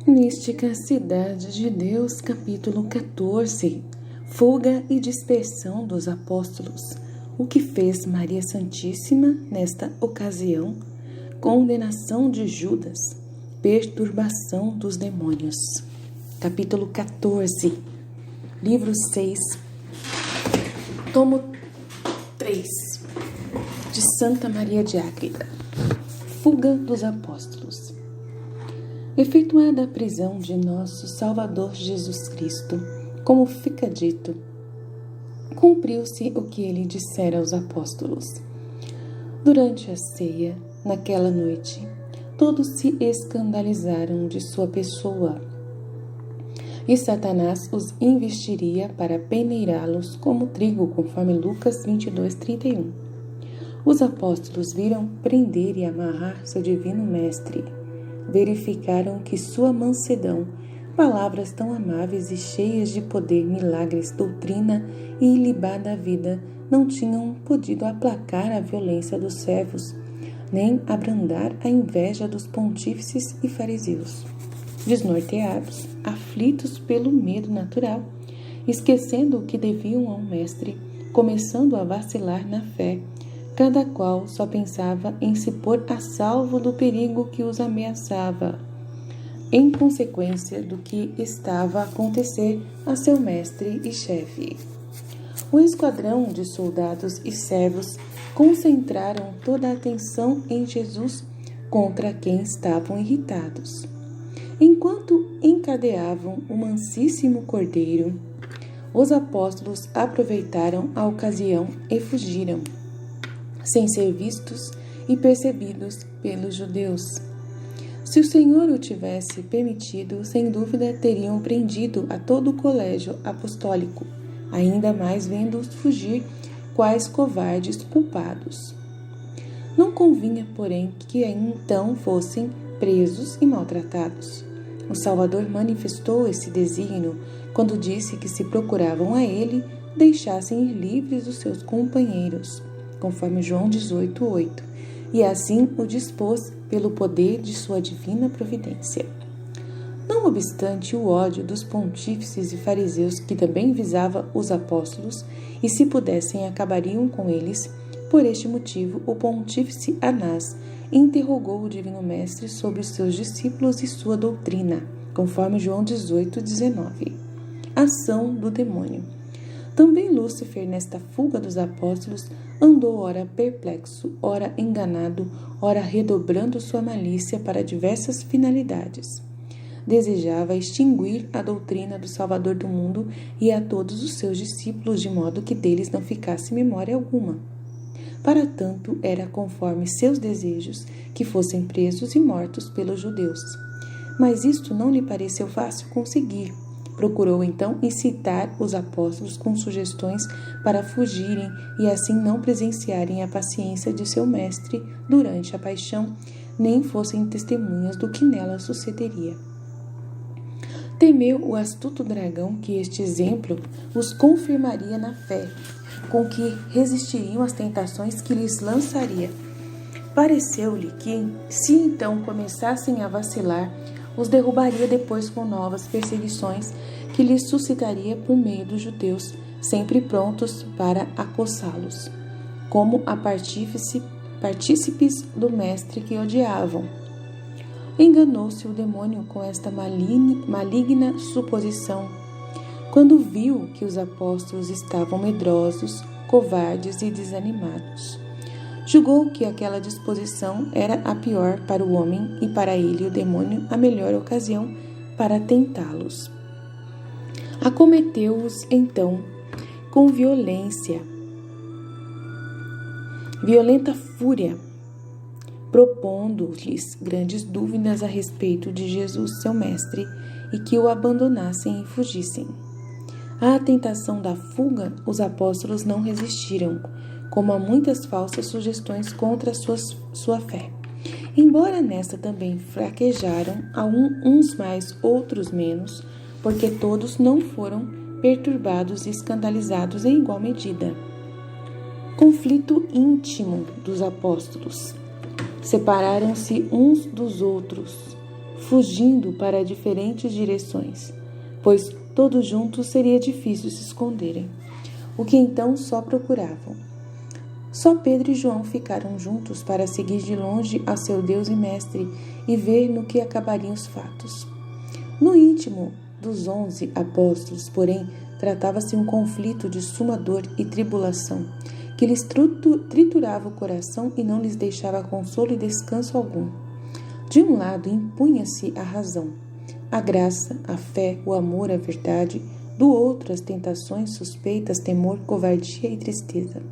Mística Cidade de Deus, capítulo 14. Fuga e dispersão dos apóstolos. O que fez Maria Santíssima nesta ocasião? Condenação de Judas. Perturbação dos demônios. Capítulo 14. Livro 6. Tomo 3. De Santa Maria de Ágreda. Fuga dos apóstolos. Efetuada a prisão de nosso Salvador Jesus Cristo, como fica dito, cumpriu-se o que ele dissera aos apóstolos. Durante a ceia, naquela noite, todos se escandalizaram de sua pessoa, e Satanás os investiria para peneirá-los como trigo, conforme Lucas 22:31. Os apóstolos viram prender e amarrar seu divino mestre. Verificaram que sua mansidão, palavras tão amáveis e cheias de poder, milagres, doutrina e ilibada vida não tinham podido aplacar a violência dos servos, nem abrandar a inveja dos pontífices e fariseus. Desnorteados, aflitos pelo medo natural, esquecendo o que deviam ao mestre, começando a vacilar na fé, cada qual só pensava em se pôr a salvo do perigo que os ameaçava, em consequência do que estava a acontecer a seu mestre e chefe. O esquadrão de soldados e servos concentraram toda a atenção em Jesus, contra quem estavam irritados. Enquanto encadeavam o mansíssimo cordeiro, os apóstolos aproveitaram a ocasião e fugiram, sem ser vistos e percebidos pelos judeus. Se o Senhor o tivesse permitido, sem dúvida teriam prendido a todo o colégio apostólico, ainda mais vendo-os fugir quais covardes culpados. Não convinha, porém, que então fossem presos e maltratados. O Salvador manifestou esse desígnio quando disse que, se procuravam a ele, deixassem ir livres os seus companheiros, conforme João 18:8, e assim o dispôs pelo poder de sua divina providência. Não obstante o ódio dos pontífices e fariseus, que também visava os apóstolos, e se pudessem acabariam com eles, por este motivo o pontífice Anás interrogou o divino mestre sobre os seus discípulos e sua doutrina, conforme João 18:19. Ação do demônio. Também Lúcifer, nesta fuga dos apóstolos, andou ora perplexo, ora enganado, ora redobrando sua malícia para diversas finalidades. Desejava extinguir a doutrina do Salvador do mundo e a todos os seus discípulos, de modo que deles não ficasse memória alguma. Para tanto, era conforme seus desejos que fossem presos e mortos pelos judeus. Mas isto não lhe pareceu fácil conseguir. Procurou então incitar os apóstolos com sugestões para fugirem e assim não presenciarem a paciência de seu mestre durante a paixão, nem fossem testemunhas do que nela sucederia. Temeu o astuto dragão que este exemplo os confirmaria na fé, com que resistiriam às tentações que lhes lançaria. Pareceu-lhe que, se então começassem a vacilar, os derrubaria depois com novas perseguições que lhes suscitaria por meio dos judeus, sempre prontos para acossá-los, como a partícipes do mestre que odiavam. Enganou-se o demônio com esta maligna suposição, quando viu que os apóstolos estavam medrosos, covardes e desanimados. Julgou que aquela disposição era a pior para o homem e para ele, o demônio, a melhor ocasião para tentá-los. Acometeu-os, então, com violenta fúria, propondo-lhes grandes dúvidas a respeito de Jesus, seu mestre, e que o abandonassem e fugissem. À tentação da fuga, os apóstolos não resistiram, como a muitas falsas sugestões contra sua fé. Embora nesta também fraquejaram, uns mais, outros menos, porque todos não foram perturbados e escandalizados em igual medida. Conflito íntimo dos apóstolos. Separaram-se uns dos outros, fugindo para diferentes direções, pois todos juntos seria difícil se esconderem, o que então só procuravam. Só Pedro e João ficaram juntos para seguir de longe a seu Deus e Mestre e ver no que acabariam os fatos. No íntimo dos 11 apóstolos, porém, tratava-se um conflito de suma dor e tribulação, que lhes triturava o coração e não lhes deixava consolo e descanso algum. De um lado impunha-se a razão, a graça, a fé, o amor, a verdade; do outro as tentações, suspeitas, temor, covardia e tristeza.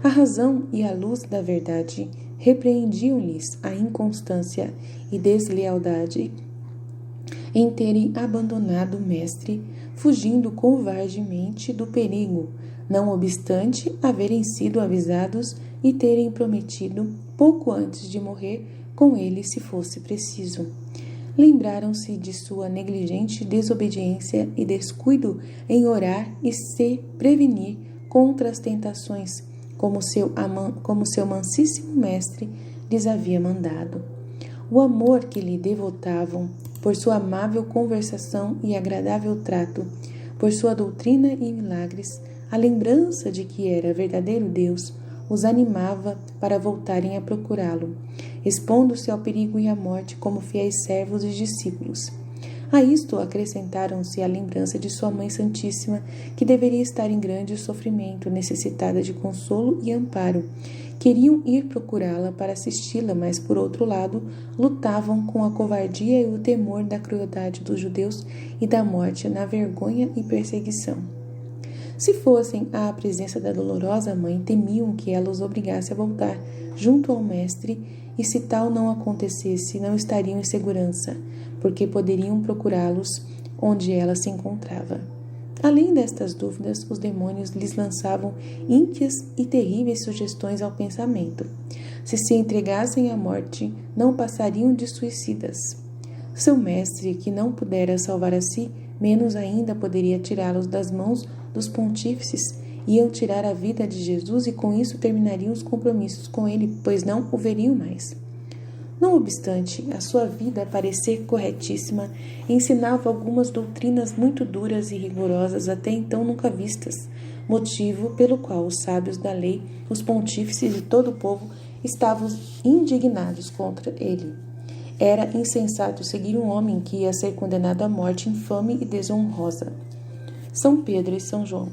A razão e a luz da verdade repreendiam-lhes a inconstância e deslealdade em terem abandonado o Mestre, fugindo covardemente do perigo, não obstante haverem sido avisados e terem prometido, pouco antes de morrer, com ele se fosse preciso. Lembraram-se de sua negligente desobediência e descuido em orar e se prevenir contra as tentações, como seu mansíssimo Mestre lhes havia mandado. O amor que lhe devotavam, por sua amável conversação e agradável trato, por sua doutrina e milagres, a lembrança de que era verdadeiro Deus, os animava para voltarem a procurá-lo, expondo-se ao perigo e à morte como fiéis servos e discípulos. A isto acrescentaram-se a lembrança de sua Mãe Santíssima, que deveria estar em grande sofrimento, necessitada de consolo e amparo. Queriam ir procurá-la para assisti-la, mas, por outro lado, lutavam com a covardia e o temor da crueldade dos judeus e da morte na vergonha e perseguição. Se fossem à presença da dolorosa mãe, temiam que ela os obrigasse a voltar junto ao Mestre, e se tal não acontecesse, não estariam em segurança, porque poderiam procurá-los onde ela se encontrava. Além destas dúvidas, os demônios lhes lançavam ímpias e terríveis sugestões ao pensamento. Se entregassem à morte, não passariam de suicidas. Seu mestre, que não pudera salvar a si, menos ainda poderia tirá-los das mãos dos pontífices. Iam tirar a vida de Jesus e com isso terminariam os compromissos com ele, pois não o veriam mais. Não obstante a sua vida parecer corretíssima, ensinava algumas doutrinas muito duras e rigorosas até então nunca vistas, motivo pelo qual os sábios da lei, os pontífices e todo o povo estavam indignados contra ele. Era insensato seguir um homem que ia ser condenado à morte infame e desonrosa. São Pedro e São João.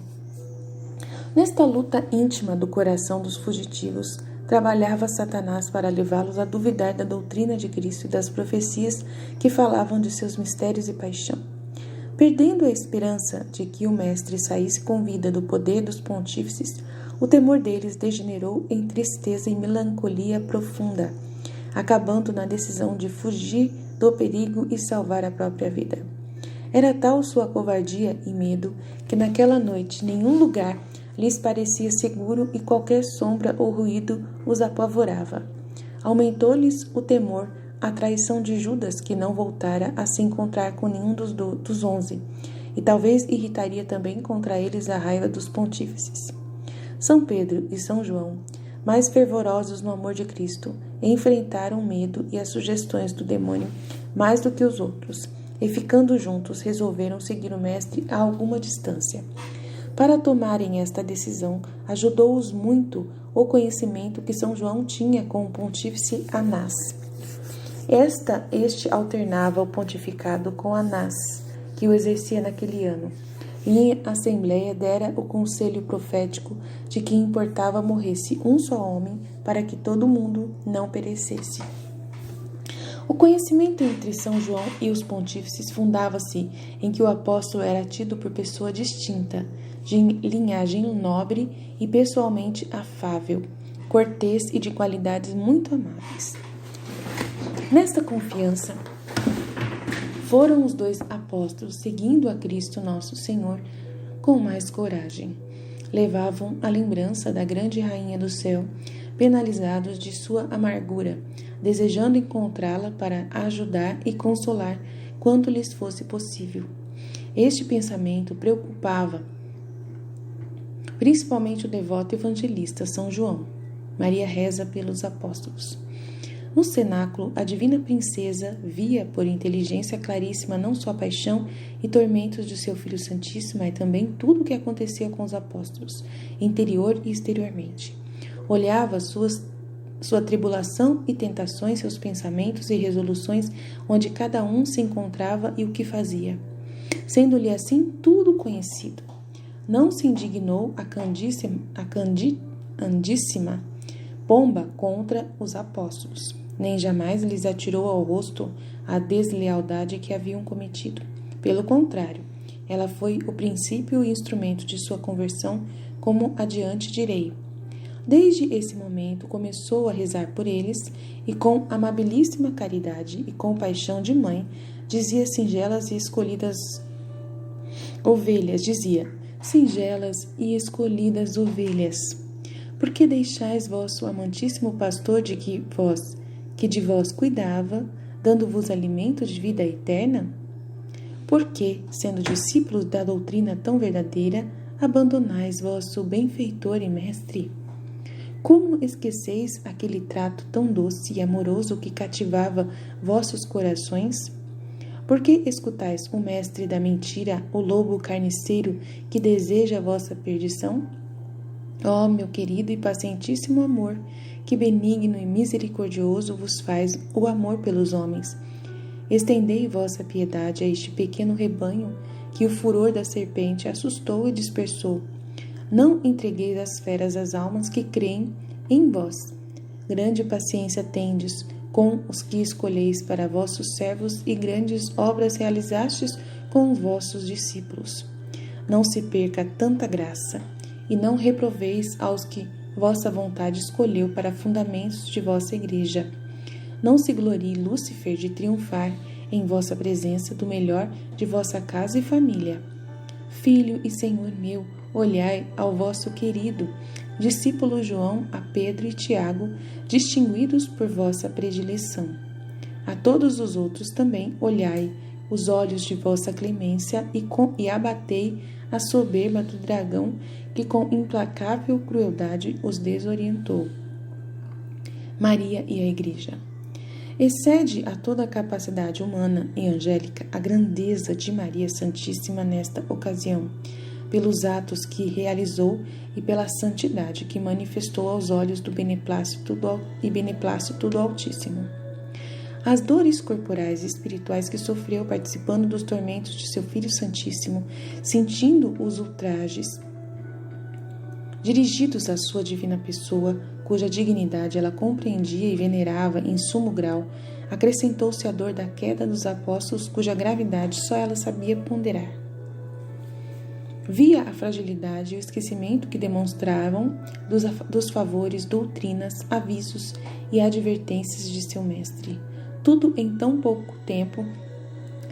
Nesta luta íntima do coração dos fugitivos, trabalhava Satanás para levá-los a duvidar da doutrina de Cristo e das profecias que falavam de seus mistérios e paixão. Perdendo a esperança de que o Mestre saísse com vida do poder dos pontífices, o temor deles degenerou em tristeza e melancolia profunda, acabando na decisão de fugir do perigo e salvar a própria vida. Era tal sua covardia e medo que naquela noite nenhum lugar lhes parecia seguro e qualquer sombra ou ruído os apavorava. Aumentou-lhes o temor a traição de Judas, que não voltara a se encontrar com nenhum dos 11, e talvez irritaria também contra eles a raiva dos pontífices. São Pedro e São João, mais fervorosos no amor de Cristo, enfrentaram o medo e as sugestões do demônio mais do que os outros, e ficando juntos resolveram seguir o Mestre a alguma distância. Para tomarem esta decisão, ajudou-os muito o conhecimento que São João tinha com o pontífice Anás. Este alternava o pontificado com Anás, que o exercia naquele ano. E em assembleia dera o conselho profético de que importava morresse um só homem para que todo mundo não perecesse. O conhecimento entre São João e os pontífices fundava-se em que o apóstolo era tido por pessoa distinta, de linhagem nobre e pessoalmente afável, cortês e de qualidades muito amáveis. Nesta confiança, foram os dois apóstolos seguindo a Cristo nosso Senhor com mais coragem. Levavam a lembrança da grande Rainha do Céu, penalizados de sua amargura, desejando encontrá-la para ajudar e consolar quanto lhes fosse possível. Este pensamento preocupava principalmente o devoto evangelista São João. Maria reza pelos apóstolos. No cenáculo, a divina princesa via por inteligência claríssima não só a paixão e tormentos de seu Filho Santíssimo, mas também tudo o que acontecia com os apóstolos, interior e exteriormente. Olhava sua tribulação e tentações, seus pensamentos e resoluções, onde cada um se encontrava e o que fazia. Sendo-lhe assim tudo conhecido, não se indignou a candíssima pomba contra os apóstolos, nem jamais lhes atirou ao rosto a deslealdade que haviam cometido. Pelo contrário, ela foi o princípio e instrumento de sua conversão, como adiante direi. Desde esse momento começou a rezar por eles e com amabilíssima caridade e compaixão de mãe dizia singelas e escolhidas ovelhas, por que deixais vosso amantíssimo pastor que de vós cuidava, dando-vos alimento de vida eterna? Porque, sendo discípulos da doutrina tão verdadeira, abandonais vosso benfeitor e mestre? Como esqueceis aquele trato tão doce e amoroso que cativava vossos corações? Por que escutais o mestre da mentira, o lobo carniceiro que deseja a vossa perdição? Ó, meu querido e pacientíssimo amor, que benigno e misericordioso vos faz o amor pelos homens. Estendei vossa piedade a este pequeno rebanho que o furor da serpente assustou e dispersou. Não entregueis às feras as almas que creem em vós. Grande paciência tendes com os que escolheis para vossos servos e grandes obras realizastes com os vossos discípulos. Não se perca tanta graça, e não reproveis aos que vossa vontade escolheu para fundamentos de vossa igreja. Não se glorie Lúcifer de triunfar em vossa presença do melhor de vossa casa e família. Filho e Senhor meu, olhai ao vosso querido discípulo João, a Pedro e Tiago, distinguidos por vossa predileção. A todos os outros também olhai os olhos de vossa clemência e abatei a soberba do dragão que com implacável crueldade os desorientou. Maria e a Igreja. Excede a toda a capacidade humana e angélica a grandeza de Maria Santíssima nesta ocasião, pelos atos que realizou e pela santidade que manifestou aos olhos do beneplácito do Altíssimo. As dores corporais e espirituais que sofreu participando dos tormentos de seu Filho Santíssimo, sentindo os ultrajes dirigidos à sua divina pessoa, cuja dignidade ela compreendia e venerava em sumo grau, acrescentou-se a dor da queda dos apóstolos, cuja gravidade só ela sabia ponderar. Via a fragilidade e o esquecimento que demonstravam dos favores, doutrinas, avisos e advertências de seu mestre. Tudo em tão pouco tempo,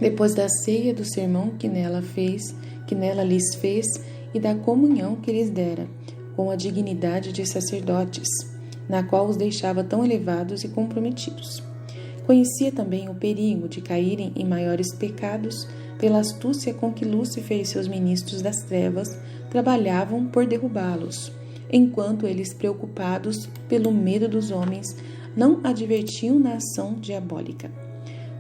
depois da ceia do sermão que nela lhes fez e da comunhão que lhes dera, com a dignidade de sacerdotes, na qual os deixava tão elevados e comprometidos. Conhecia também o perigo de caírem em maiores pecados pela astúcia com que Lúcifer e seus ministros das trevas trabalhavam por derrubá-los, enquanto eles, preocupados pelo medo dos homens, não advertiam na ação diabólica.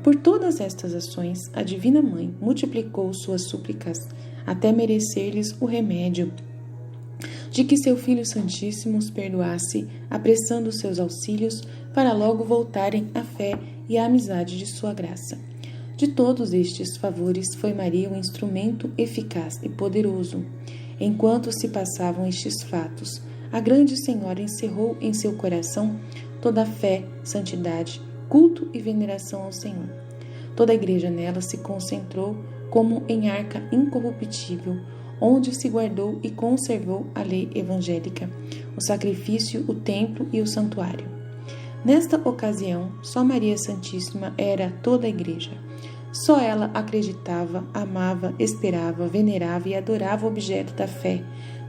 Por todas estas ações, a Divina Mãe multiplicou suas súplicas até merecer-lhes o remédio de que seu Filho Santíssimo os perdoasse, apressando seus auxílios para logo voltarem à fé e à amizade de sua graça. De todos estes favores foi Maria um instrumento eficaz e poderoso. Enquanto se passavam estes fatos, a grande Senhora encerrou em seu coração toda a fé, santidade, culto e veneração ao Senhor. Toda a Igreja nela se concentrou como em arca incorruptível, onde se guardou e conservou a lei evangélica, o sacrifício, o templo e o santuário. Nesta ocasião, só Maria Santíssima era toda a Igreja. Só ela acreditava, amava, esperava, venerava e adorava o objeto da fé,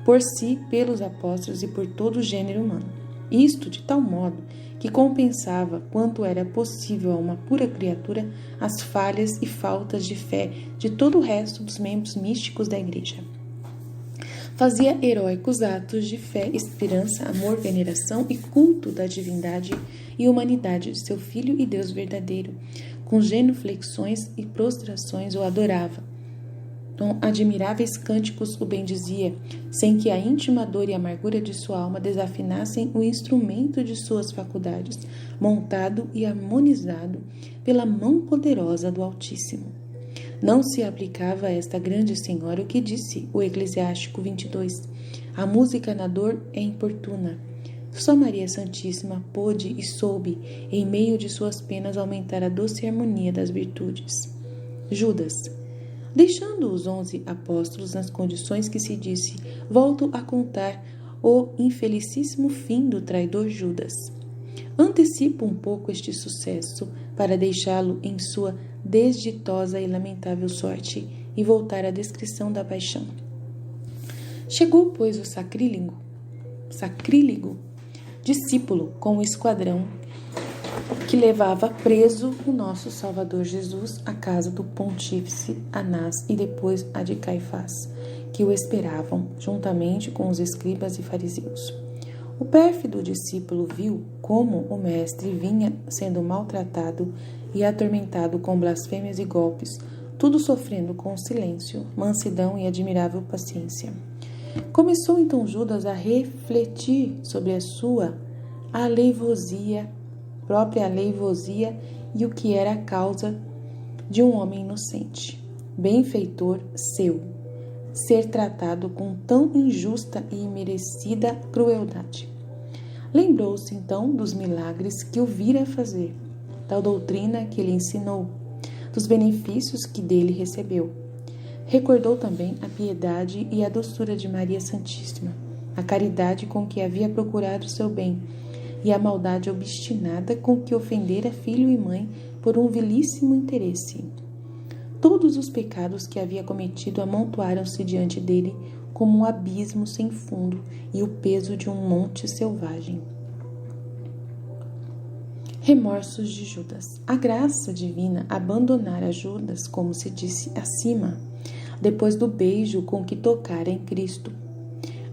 por si, pelos apóstolos e por todo o gênero humano. Isto de tal modo que compensava quanto era possível a uma pura criatura as falhas e faltas de fé de todo o resto dos membros místicos da Igreja. Fazia heróicos atos de fé, esperança, amor, veneração e culto da divindade e humanidade de seu Filho e Deus verdadeiro. Com genuflexões e prostrações o adorava. Com admiráveis cânticos o bendizia, sem que a íntima dor e amargura de sua alma desafinassem o instrumento de suas faculdades, montado e harmonizado pela mão poderosa do Altíssimo. Não se aplicava a esta grande senhora o que disse o Eclesiástico 22. A música na dor é importuna. Só Maria Santíssima pôde e soube, em meio de suas penas, aumentar a doce harmonia das virtudes. Judas. Deixando os 11 apóstolos nas condições que se disse, volto a contar o infelicíssimo fim do traidor Judas. Antecipo um pouco este sucesso para deixá-lo em sua desditosa e lamentável sorte e voltar à descrição da paixão. Chegou, pois, o sacrílego discípulo com o esquadrão que levava preso o nosso Salvador Jesus à casa do pontífice Anás e depois a de Caifás, que o esperavam, juntamente com os escribas e fariseus. O pérfido discípulo viu como o mestre vinha sendo maltratado e atormentado com blasfêmias e golpes, tudo sofrendo com silêncio, mansidão e admirável paciência. Começou então Judas a refletir sobre a sua própria aleivosia e o que era a causa de um homem inocente, benfeitor seu, ser tratado com tão injusta e imerecida crueldade. Lembrou-se então dos milagres que o vira fazer, da doutrina que ele ensinou, dos benefícios que dele recebeu. Recordou também a piedade e a doçura de Maria Santíssima, a caridade com que havia procurado seu bem e a maldade obstinada com que ofendera filho e mãe por um vilíssimo interesse. Todos os pecados que havia cometido amontoaram-se diante dele como um abismo sem fundo e o peso de um monte selvagem. Remorsos de Judas. A graça divina abandonara Judas, como se disse acima, depois do beijo com que tocara em Cristo.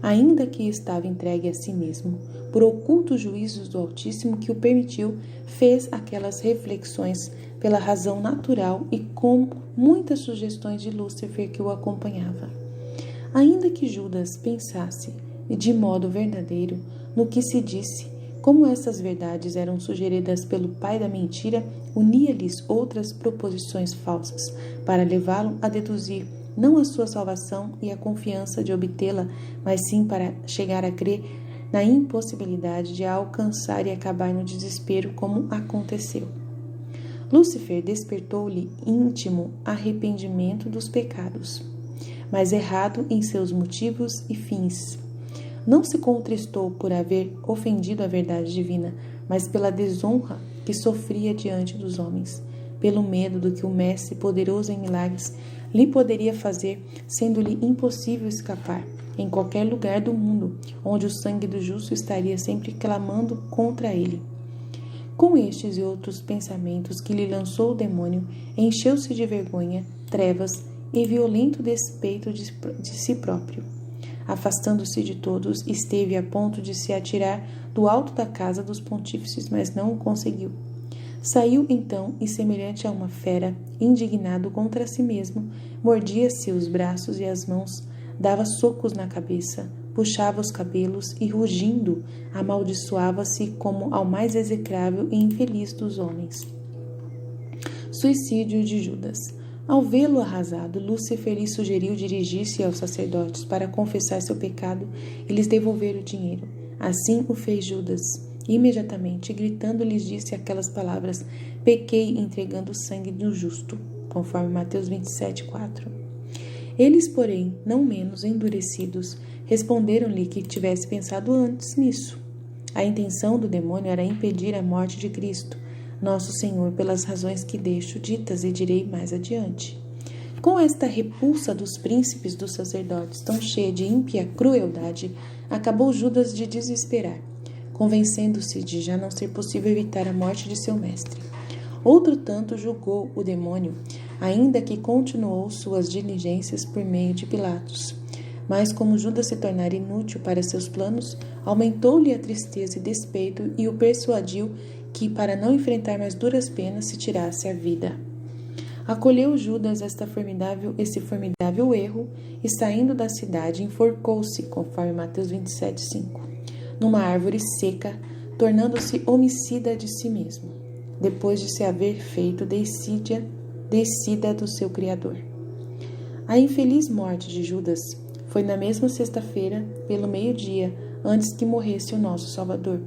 Ainda que estava entregue a si mesmo, por ocultos juízos do Altíssimo que o permitiu, fez aquelas reflexões pela razão natural e com muitas sugestões de Lúcifer que o acompanhava. Ainda que Judas pensasse, de modo verdadeiro, no que se disse, como essas verdades eram sugeridas pelo pai da mentira, unia-lhes outras proposições falsas, para levá-lo a deduzir não a sua salvação e a confiança de obtê-la, mas sim para chegar a crer na impossibilidade de a alcançar e acabar no desespero, como aconteceu. Lúcifer despertou-lhe íntimo arrependimento dos pecados, mas errado em seus motivos e fins. Não se contristou por haver ofendido a verdade divina, mas pela desonra que sofria diante dos homens, pelo medo do que o Mestre, poderoso em milagres, lhe poderia fazer, sendo-lhe impossível escapar, em qualquer lugar do mundo, onde o sangue do justo estaria sempre clamando contra ele. Com estes e outros pensamentos que lhe lançou o demônio, encheu-se de vergonha, trevas e violento despeito de si próprio. Afastando-se de todos, esteve a ponto de se atirar do alto da casa dos pontífices, mas não o conseguiu. Saiu então e, semelhante a uma fera, indignado contra si mesmo, mordia-se os braços e as mãos, dava socos na cabeça, puxava os cabelos e, rugindo, amaldiçoava-se como ao mais execrável e infeliz dos homens. Suicídio de Judas. Ao vê-lo arrasado, Lúcifer lhe sugeriu dirigir-se aos sacerdotes para confessar seu pecado e lhes devolver o dinheiro. Assim o fez Judas. Imediatamente, gritando, lhes disse aquelas palavras: pequei entregando o sangue do justo, conforme Mateus 27:4. Eles, porém, não menos endurecidos, responderam-lhe que tivesse pensado antes nisso. A intenção do demônio era impedir a morte de Cristo, nosso Senhor, pelas razões que deixo ditas e direi mais adiante. Com esta repulsa dos príncipes dos sacerdotes, tão cheia de ímpia crueldade, acabou Judas de desesperar, convencendo-se de já não ser possível evitar a morte de seu mestre. Outro tanto julgou o demônio, ainda que continuou suas diligências por meio de Pilatos. Mas como Judas se tornara inútil para seus planos, aumentou-lhe a tristeza e despeito e o persuadiu que, para não enfrentar mais duras penas, se tirasse a vida. Acolheu Judas esse formidável erro e, saindo da cidade, enforcou-se, conforme Mateus 27:5, numa árvore seca, tornando-se homicida de si mesmo, depois de se haver feito deicida do seu Criador. A infeliz morte de Judas foi na mesma sexta-feira, pelo meio-dia, antes que morresse o nosso Salvador.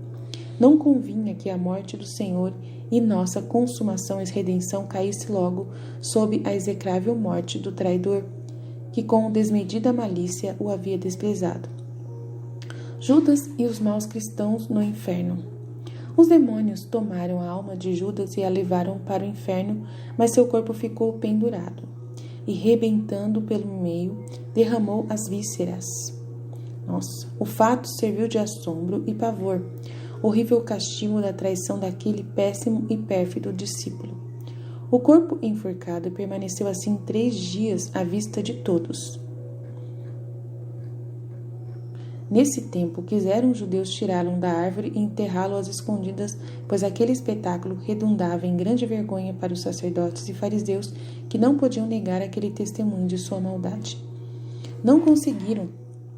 Não convinha que a morte do Senhor e nossa consumação e redenção caísse logo sob a execrável morte do traidor, que com desmedida malícia o havia desprezado. Judas e os maus cristãos no inferno. Os demônios tomaram a alma de Judas e a levaram para o inferno, mas seu corpo ficou pendurado, e rebentando pelo meio, derramou as vísceras. O fato serviu de assombro e pavor, horrível castigo da traição daquele péssimo e pérfido discípulo. O corpo enforcado permaneceu assim 3 dias à vista de todos. Nesse tempo, quiseram os judeus tirá-lo da árvore e enterrá-lo às escondidas, pois aquele espetáculo redundava em grande vergonha para os sacerdotes e fariseus, que não podiam negar aquele testemunho de sua maldade. Não conseguiram,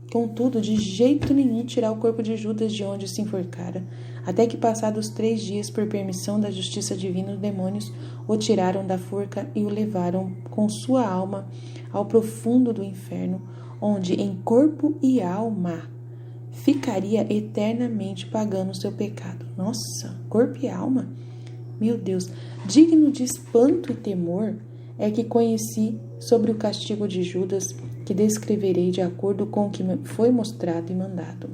contudo, de jeito nenhum tirar o corpo de Judas de onde se enforcara, até que, passados 3 dias, por permissão da justiça divina, os demônios o tiraram da forca e o levaram com sua alma ao profundo do inferno, onde, em corpo e alma, ficaria eternamente pagando o seu pecado. Nossa, corpo e alma? Meu Deus, digno de espanto e temor é que conheci sobre o castigo de Judas, que descreverei de acordo com o que me foi mostrado e mandado.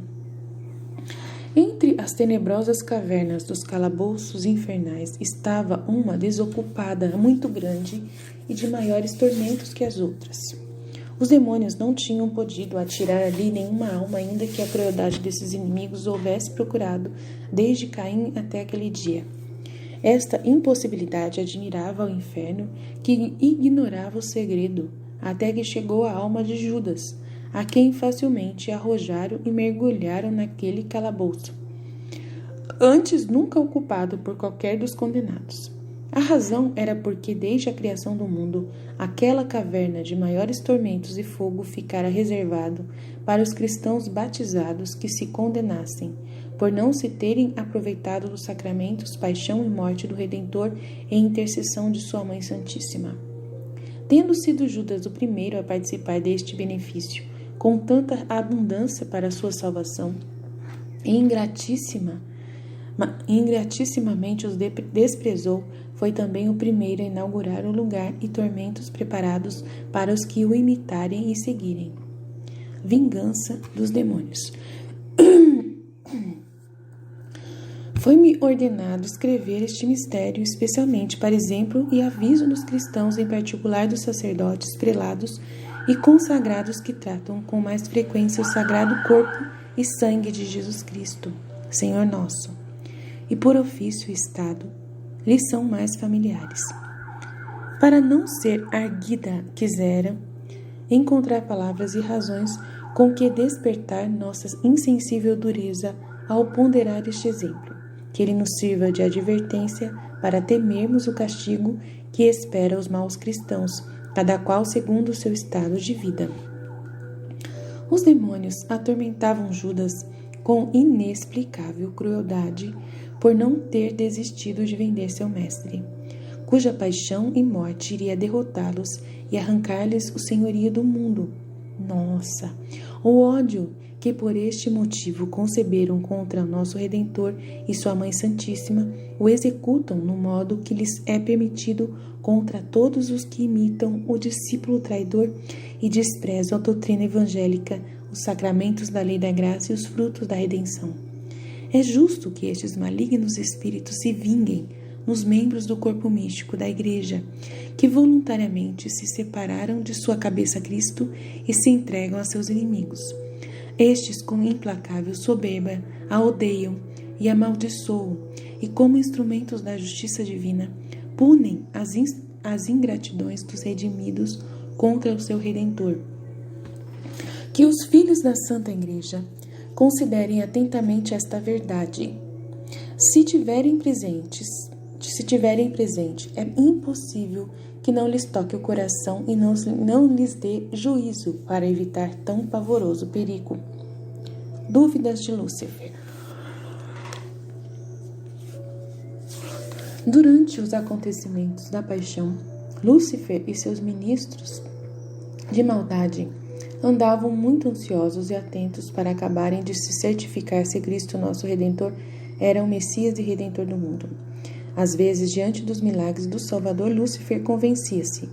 Entre as tenebrosas cavernas dos calabouços infernais estava uma desocupada, muito grande e de maiores tormentos que as outras. Os demônios não tinham podido atirar ali nenhuma alma, ainda que a crueldade desses inimigos houvesse procurado desde Caim até aquele dia. Esta impossibilidade admirava ao inferno, que ignorava o segredo, até que chegou a alma de Judas, a quem facilmente arrojaram e mergulharam naquele calabouço, antes nunca ocupado por qualquer dos condenados. A razão era porque, desde a criação do mundo, aquela caverna de maiores tormentos e fogo ficara reservado para os cristãos batizados que se condenassem, por não se terem aproveitado dos sacramentos, paixão e morte do Redentor e intercessão de sua Mãe Santíssima. Tendo sido Judas o primeiro a participar deste benefício, com tanta abundância para a sua salvação, ingratissimamente os desprezou, foi também o primeiro a inaugurar o lugar e tormentos preparados para os que o imitarem e seguirem. Vingança dos demônios. Foi-me ordenado escrever este mistério, especialmente para exemplo e aviso dos cristãos, em particular dos sacerdotes, prelados e consagrados que tratam com mais frequência o sagrado corpo e sangue de Jesus Cristo, Senhor nosso, e por ofício e estado lhes são mais familiares. Para não ser arguida, quiseram encontrar palavras e razões com que despertar nossa insensível dureza ao ponderar este exemplo, que ele nos sirva de advertência para temermos o castigo que espera os maus cristãos, cada qual segundo o seu estado de vida. Os demônios atormentavam Judas com inexplicável crueldade por não ter desistido de vender seu mestre, cuja paixão e morte iria derrotá-los e arrancar-lhes o senhorio do mundo. Nossa, o ódio que por este motivo conceberam contra nosso Redentor e sua Mãe Santíssima, o executam no modo que lhes é permitido contra todos os que imitam o discípulo traidor e desprezam a doutrina evangélica, os sacramentos da lei da graça e os frutos da redenção. É justo que estes malignos espíritos se vinguem nos membros do corpo místico da Igreja, que voluntariamente se separaram de sua cabeça Cristo e se entregam a seus inimigos. Estes, com implacável soberba, a odeiam e amaldiçoam, e como instrumentos da justiça divina, punem as ingratidões dos redimidos contra o seu Redentor. Que os filhos da Santa Igreja considerem atentamente esta verdade. Se tiverem presente, é impossível que não lhes toque o coração e não lhes dê juízo para evitar tão pavoroso perigo. Dúvidas de Lúcifer. Durante os acontecimentos da paixão, Lúcifer e seus ministros de maldade andavam muito ansiosos e atentos para acabarem de se certificar se Cristo, nosso Redentor, era o Messias e Redentor do mundo. Às vezes, diante dos milagres do Salvador, Lúcifer convencia-se.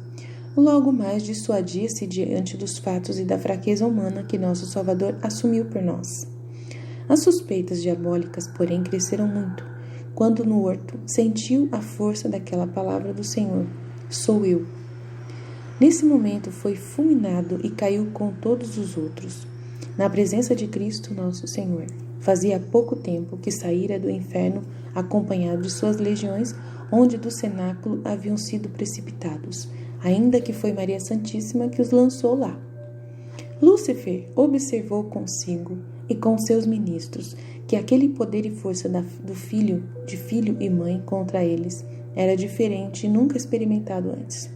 Logo mais dissuadia-se diante dos fatos e da fraqueza humana que nosso Salvador assumiu por nós. As suspeitas diabólicas, porém, cresceram muito, quando no horto sentiu a força daquela palavra do Senhor: sou eu. Nesse momento foi fulminado e caiu com todos os outros, na presença de Cristo, nosso Senhor. Fazia pouco tempo que saíra do inferno acompanhado de suas legiões, onde do cenáculo haviam sido precipitados, ainda que foi Maria Santíssima que os lançou lá. Lúcifer observou consigo e com seus ministros que aquele poder e força de filho e mãe contra eles era diferente e nunca experimentado antes.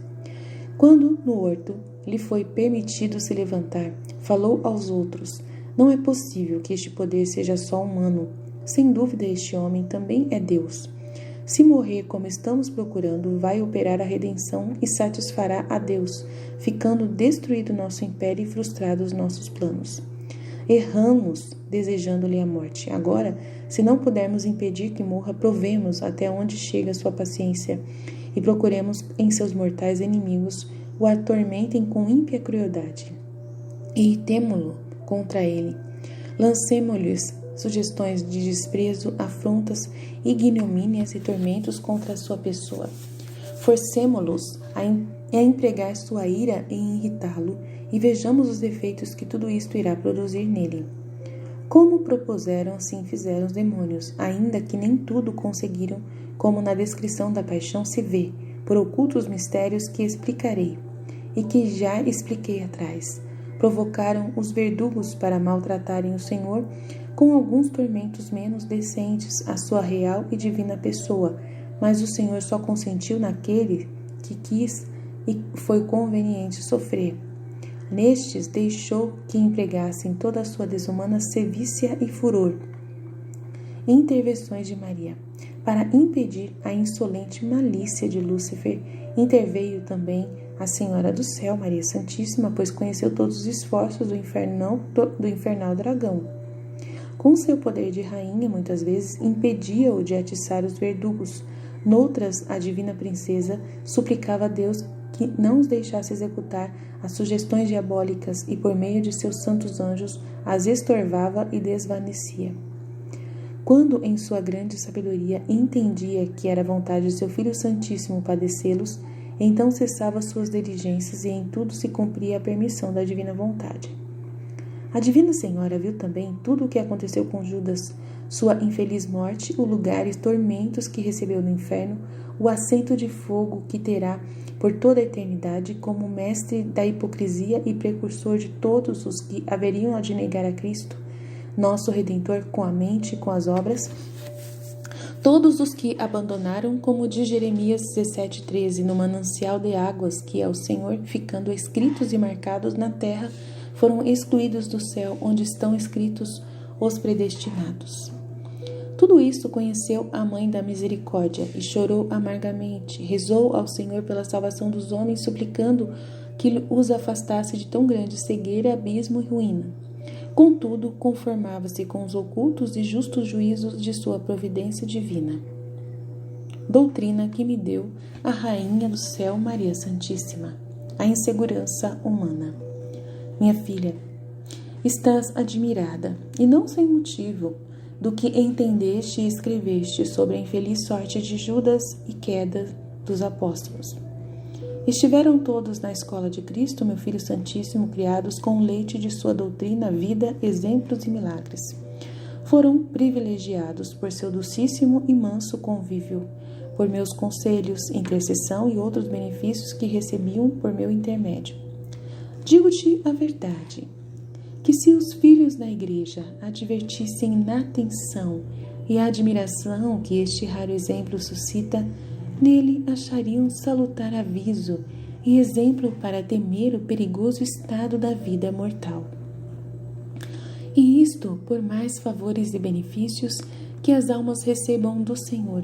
Quando, no horto, lhe foi permitido se levantar, falou aos outros: não é possível que este poder seja só humano. Sem dúvida, este homem também é Deus. Se morrer como estamos procurando, vai operar a redenção e satisfará a Deus, ficando destruído nosso império e frustrados nossos planos. Erramos desejando-lhe a morte. Agora, se não pudermos impedir que morra, provemos até onde chega sua paciência e procuremos em seus mortais inimigos o atormentem com ímpia crueldade. E irtemo-lo contra ele. Lancemo-lhes sugestões de desprezo, afrontas, ignomínias e tormentos contra a sua pessoa. Forcemo-los a empregar sua ira em irritá-lo e vejamos os efeitos que tudo isto irá produzir nele. Como propuseram, assim fizeram os demônios, ainda que nem tudo conseguiram, como na descrição da paixão se vê, por ocultos mistérios que explicarei, e que já expliquei atrás. Provocaram os verdugos para maltratarem o Senhor com alguns tormentos menos decentes à sua real e divina pessoa, mas o Senhor só consentiu naquele que quis e foi conveniente sofrer. Nestes deixou que empregassem toda a sua desumana sevícia e furor. Intervenções de Maria. Para impedir a insolente malícia de Lúcifer, interveio também a Senhora do Céu, Maria Santíssima, pois conheceu todos os esforços do infernal dragão. Com seu poder de rainha, muitas vezes, impedia-o de atiçar os verdugos. Noutras, a divina princesa suplicava a Deus que não os deixasse executar as sugestões diabólicas e, por meio de seus santos anjos, as estorvava e desvanecia. Quando, em sua grande sabedoria, entendia que era vontade de seu Filho Santíssimo padecê-los, então cessava suas diligências e em tudo se cumpria a permissão da divina vontade. A Divina Senhora viu também tudo o que aconteceu com Judas, sua infeliz morte, o lugar e tormentos que recebeu no inferno, o assento de fogo que terá por toda a eternidade como mestre da hipocrisia e precursor de todos os que haveriam de negar a Cristo, nosso Redentor, com a mente e com as obras, todos os que abandonaram, como diz Jeremias 17,13, no manancial de águas que é o Senhor, ficando escritos e marcados na terra, foram excluídos do céu, onde estão escritos os predestinados. Tudo isso conheceu a Mãe da Misericórdia e chorou amargamente, rezou ao Senhor pela salvação dos homens, suplicando que os afastasse de tão grande cegueira, abismo e ruína. Contudo, conformava-se com os ocultos e justos juízos de sua providência divina. Doutrina que me deu a Rainha do Céu, Maria Santíssima. A insegurança humana. Minha filha, estás admirada, e não sem motivo, do que entendeste e escreveste sobre a infeliz sorte de Judas e queda dos apóstolos. Estiveram todos na escola de Cristo, meu Filho Santíssimo, criados com o leite de sua doutrina, vida, exemplos e milagres. Foram privilegiados por seu docíssimo e manso convívio, por meus conselhos, intercessão e outros benefícios que recebiam por meu intermédio. Digo-te a verdade. que se os filhos da igreja advertissem na atenção e a admiração que este raro exemplo suscita, nele achariam salutar aviso e exemplo para temer o perigoso estado da vida mortal. E isto por mais favores e benefícios que as almas recebam do Senhor,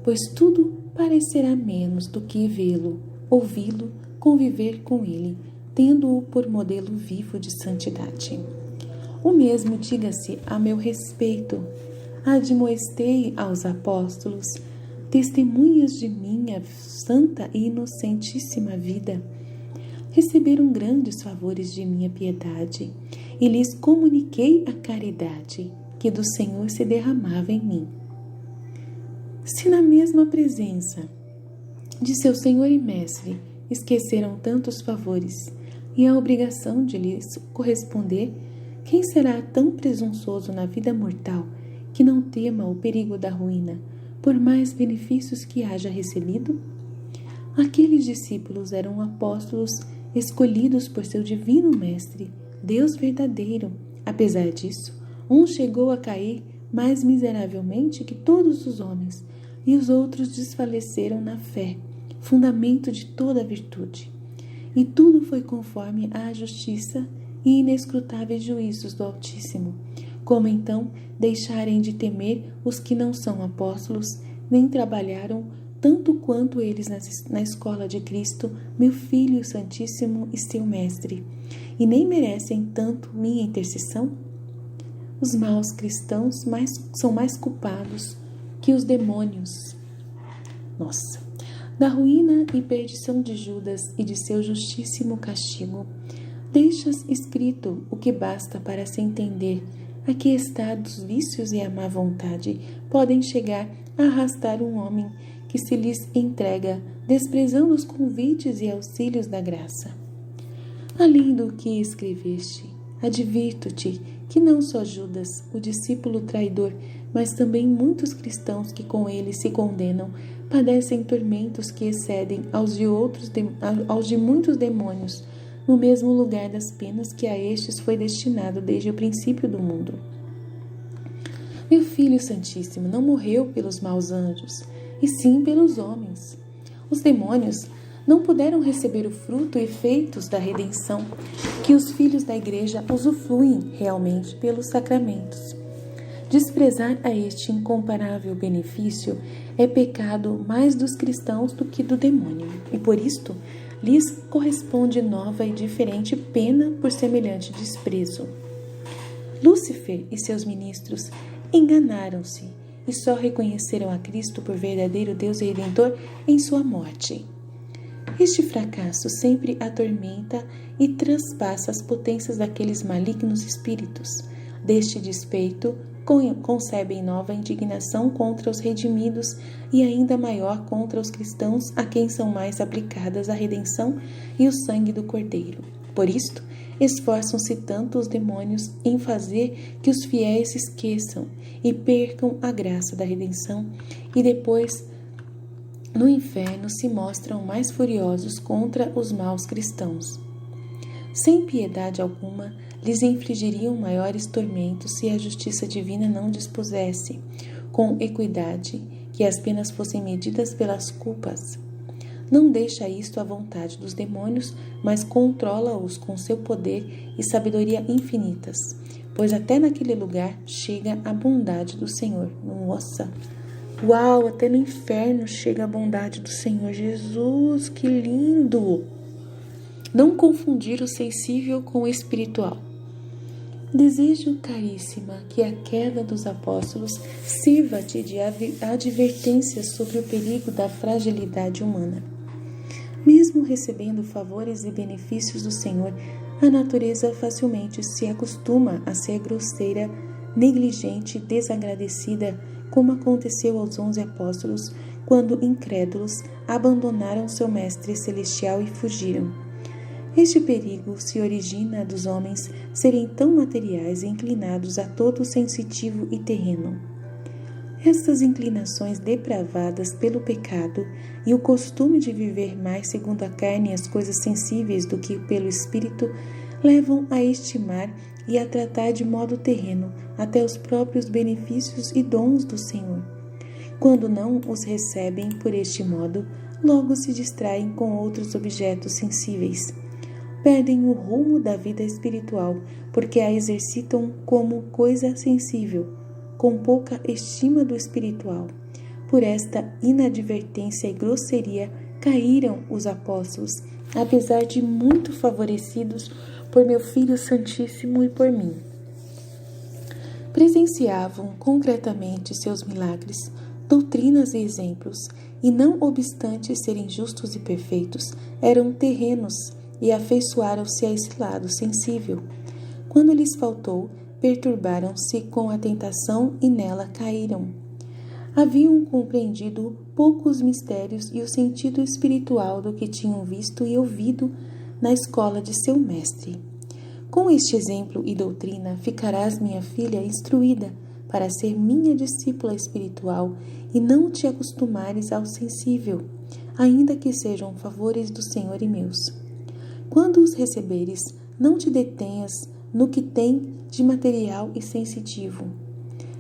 pois tudo parecerá menos do que vê-lo, ouvi-lo, conviver com ele, tendo-o por modelo vivo de santidade. O mesmo diga-se a meu respeito. Admoestei aos apóstolos, testemunhas de minha santa e inocentíssima vida. Receberam grandes favores de minha piedade, e lhes comuniquei a caridade que do Senhor se derramava em mim. Se na mesma presença de seu Senhor e Mestre esqueceram tantos favores e a obrigação de lhes corresponder, quem será tão presunçoso na vida mortal que não tema o perigo da ruína, por mais benefícios que haja recebido? Aqueles discípulos eram apóstolos escolhidos por seu divino Mestre, Deus verdadeiro. Apesar disso, um chegou a cair mais miseravelmente que todos os homens, e os outros desfaleceram na fé, fundamento de toda a virtude. E tudo foi conforme à justiça e inescrutáveis juízos do Altíssimo. Como então deixarem de temer os que não são apóstolos, nem trabalharam tanto quanto eles na escola de Cristo, meu Filho Santíssimo e seu Mestre, e nem merecem tanto minha intercessão? Os maus cristãos são mais culpados que os demônios. Nossa! Da ruína e perdição de Judas e de seu justíssimo castigo, deixas escrito o que basta para se entender a que estados vícios e a má vontade podem chegar a arrastar um homem que se lhes entrega, desprezando os convites e auxílios da graça. Além do que escreveste, advirto-te que não só Judas, o discípulo traidor, mas também muitos cristãos que com ele se condenam, padecem tormentos que excedem aos de muitos demônios, no mesmo lugar das penas que a estes foi destinado desde o princípio do mundo. Meu Filho Santíssimo não morreu pelos maus anjos, e sim pelos homens. Os demônios não puderam receber o fruto e efeitos da redenção que os filhos da Igreja usufruem realmente pelos sacramentos. Desprezar a este incomparável benefício é pecado mais dos cristãos do que do demônio, e por isto lhes corresponde nova e diferente pena por semelhante desprezo. Lúcifer e seus ministros enganaram-se e só reconheceram a Cristo por verdadeiro Deus e Redentor em sua morte. Este fracasso sempre atormenta e transpassa as potências daqueles malignos espíritos. Deste despeito, concebem nova indignação contra os redimidos e ainda maior contra os cristãos a quem são mais aplicadas a redenção e o sangue do Cordeiro. Por isto, esforçam-se tanto os demônios em fazer que os fiéis se esqueçam e percam a graça da redenção, e depois, no inferno, se mostram mais furiosos contra os maus cristãos. Sem piedade alguma, lhes infligiriam maiores tormentos se a justiça divina não dispusesse, com equidade, que as penas fossem medidas pelas culpas. Não deixa isto à vontade dos demônios, mas controla-os com seu poder e sabedoria infinitas, pois até naquele lugar chega a bondade do Senhor. Nossa! Uau! Até no inferno chega a bondade do Senhor. Jesus, que lindo! Não confundir o sensível com o espiritual. Desejo, caríssima, que a queda dos apóstolos sirva-te de advertência sobre o perigo da fragilidade humana. Mesmo recebendo favores e benefícios do Senhor, a natureza facilmente se acostuma a ser grosseira, negligente e desagradecida, como aconteceu aos 11 apóstolos, quando incrédulos abandonaram seu Mestre Celestial e fugiram. Este perigo se origina dos homens serem tão materiais e inclinados a todo sensitivo e terreno. Estas inclinações depravadas pelo pecado e o costume de viver mais segundo a carne e as coisas sensíveis do que pelo espírito levam a estimar e a tratar de modo terreno até os próprios benefícios e dons do Senhor. Quando não os recebem por este modo, logo se distraem com outros objetos sensíveis. Perdem o rumo da vida espiritual porque a exercitam como coisa sensível, com pouca estima do espiritual. Por esta inadvertência e grosseria caíram os apóstolos, apesar de muito favorecidos por meu Filho Santíssimo e por mim. Presenciavam concretamente seus milagres, doutrinas e exemplos, e não obstante serem justos e perfeitos, eram terrenos e afeiçoaram-se a esse lado sensível. Quando lhes faltou, perturbaram-se com a tentação e nela caíram. Haviam compreendido poucos mistérios e o sentido espiritual do que tinham visto e ouvido na escola de seu mestre. Com este exemplo e doutrina ficarás, minha filha, instruída para ser minha discípula espiritual e não te acostumares ao sensível, ainda que sejam favores do Senhor e meus. Quando os receberes, não te detenhas no que tem de material e sensitivo.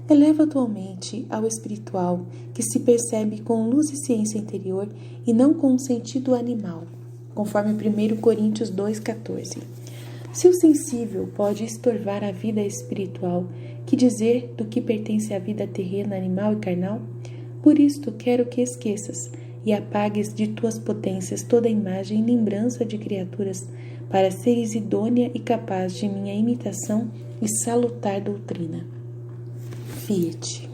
Eleva tua mente ao espiritual, que se percebe com luz e ciência interior e não com um sentido animal, conforme 1 Coríntios 2,14. Se o sensível pode estorvar a vida espiritual, que dizer do que pertence à vida terrena, animal e carnal? Por isto quero que esqueças e apagues de tuas potências toda imagem e lembrança de criaturas, para seres idônea e capaz de minha imitação e salutar doutrina. Fiat.